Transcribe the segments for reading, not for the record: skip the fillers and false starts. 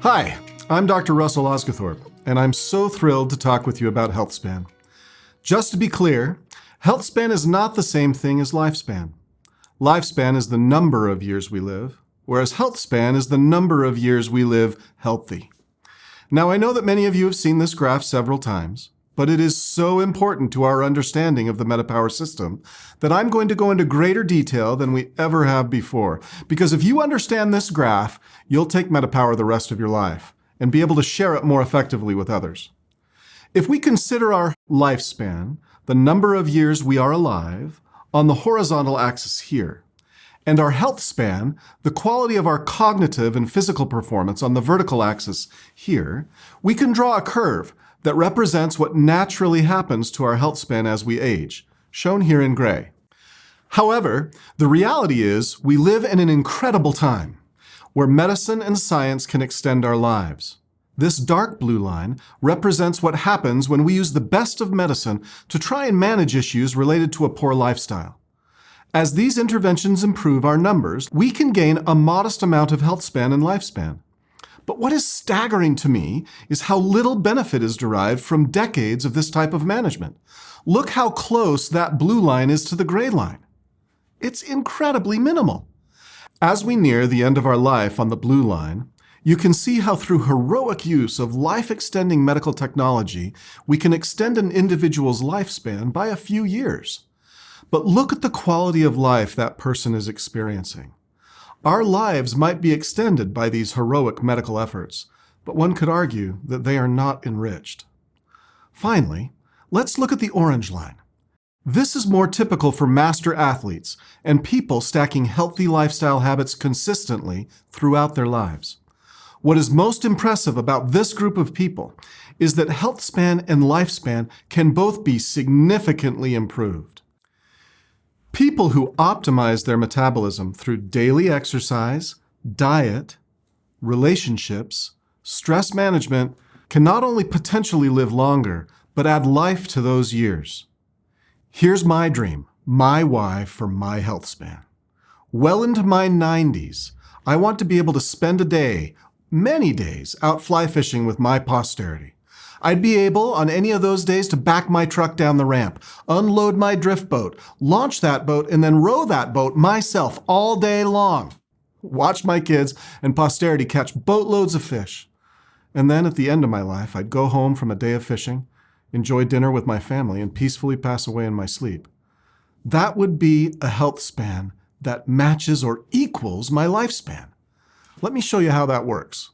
Hi, I'm Dr. Russell Osguthorpe, and I'm so thrilled to talk with you about health span. Just to be clear, health span is not the same thing as lifespan. Lifespan is the number of years we live, whereas health span is the number of years we live healthy. Now, I know that many of you have seen this graph several times, but it is so important to our understanding of the MetaPower system that I'm going to go into greater detail than we ever have before. Because if you understand this graph, you'll take MetaPower the rest of your life and be able to share it more effectively with others. If we consider our lifespan, the number of years we are alive, on the horizontal axis here, and our health span, the quality of our cognitive and physical performance on the vertical axis here, we can draw a curve that represents what naturally happens to our health span as we age, shown here in gray. However, the reality is we live in an incredible time where medicine and science can extend our lives. This dark blue line represents what happens when we use the best of medicine to try and manage issues related to a poor lifestyle. As these interventions improve our numbers, we can gain a modest amount of health span and lifespan. But what is staggering to me is how little benefit is derived from decades of this type of management. Look how close that blue line is to the gray line. It's incredibly minimal. As we near the end of our life on the blue line, you can see how through heroic use of life-extending medical technology, we can extend an individual's lifespan by a few years. But look at the quality of life that person is experiencing. Our lives might be extended by these heroic medical efforts, but one could argue that they are not enriched. Finally, let's look at the orange line. This is more typical for master athletes and people stacking healthy lifestyle habits consistently throughout their lives. What is most impressive about this group of people is that health span and lifespan can both be significantly improved. People who optimize their metabolism through daily exercise, diet, relationships, stress management can not only potentially live longer, but add life to those years. Here's my dream, my why for my health span. Well into my 90s, I want to be able to spend a day, many days, out fly fishing with my posterity. I'd be able, on any of those days, to back my truck down the ramp, unload my drift boat, launch that boat, and then row that boat myself all day long. Watch my kids and posterity catch boatloads of fish. And then at the end of my life, I'd go home from a day of fishing, enjoy dinner with my family, and peacefully pass away in my sleep. That would be a health span that matches or equals my lifespan. Let me show you how that works.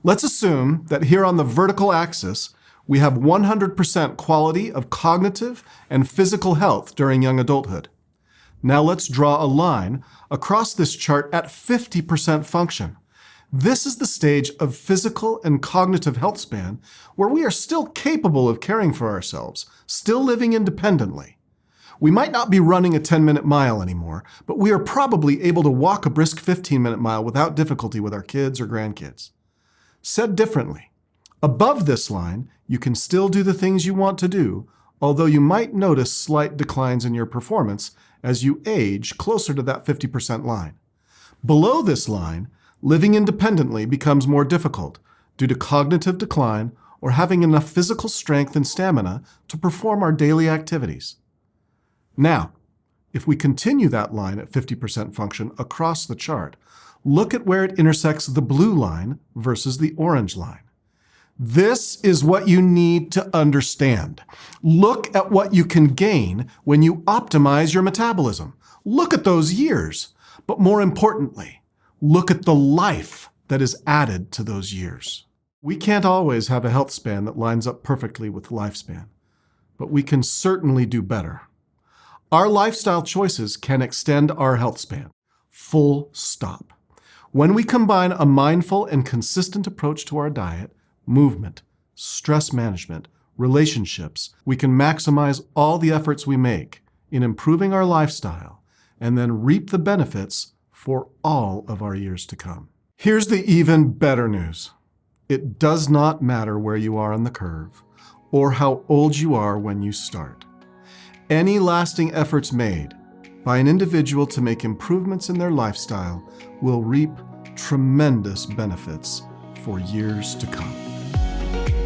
Let's assume that here on the vertical axis, we have 100% quality of cognitive and physical health during young adulthood. Now let's draw a line across this chart at 50% function. This is the stage of physical and cognitive health span where we are still capable of caring for ourselves, still living independently. We might not be running a 10-minute mile anymore, but we are probably able to walk a brisk 15-minute mile without difficulty with our kids or grandkids. Said differently, above this line, you can still do the things you want to do, although you might notice slight declines in your performance as you age closer to that 50% line. Below this line, living independently becomes more difficult due to cognitive decline or having enough physical strength and stamina to perform our daily activities. Now, if we continue that line at 50% function across the chart, look at where it intersects the blue line versus the orange line. This is what you need to understand. Look at what you can gain when you optimize your metabolism. Look at those years. But more importantly, look at the life that is added to those years. We can't always have a health span that lines up perfectly with lifespan, but we can certainly do better. Our lifestyle choices can extend our health span. Full stop. When we combine a mindful and consistent approach to our diet, movement, stress management, relationships, we can maximize all the efforts we make in improving our lifestyle and then reap the benefits for all of our years to come. Here's the even better news. It does not matter where you are on the curve or how old you are when you start. Any lasting efforts made by an individual to make improvements in their lifestyle will reap tremendous benefits for years to come.